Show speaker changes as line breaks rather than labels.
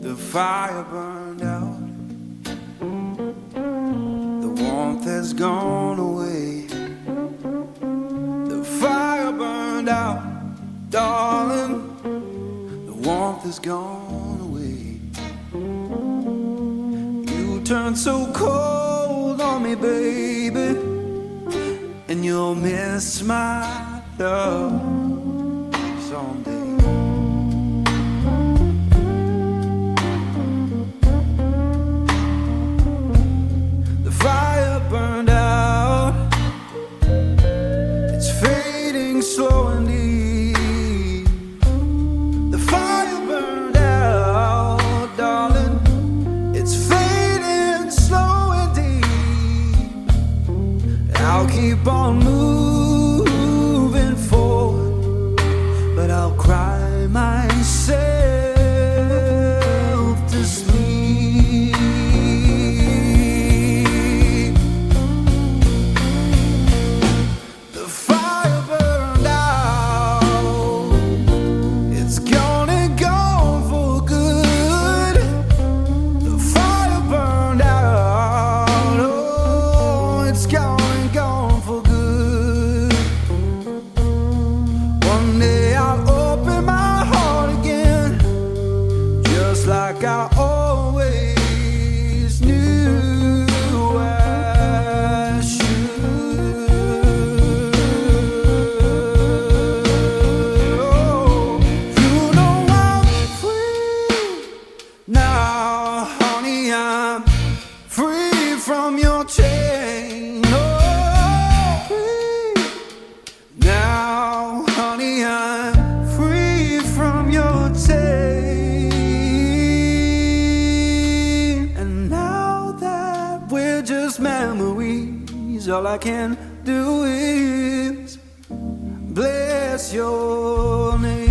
The fire burned out, the warmth has gone away. The fire burned out, darling, the warmth has gone away. You turned so cold on me, baby, and you'll miss my love someday. The fire burned out, it's fading slow and deep. The fire burned out, darling, it's fading slow and deep. I'll keep on moving forward, but I'll cry myself to sleep. The fire burned out, it's gone and gone for good. The fire burned out, oh, it's gone and gone for good. One day I'll open my heart again, just like I always knew I should. Oh, you know I'm free now, honey, I'm free from your chain. Oh, free now, honey, I'm free from your chain. And now that we're just memories, all I can do is bless your name.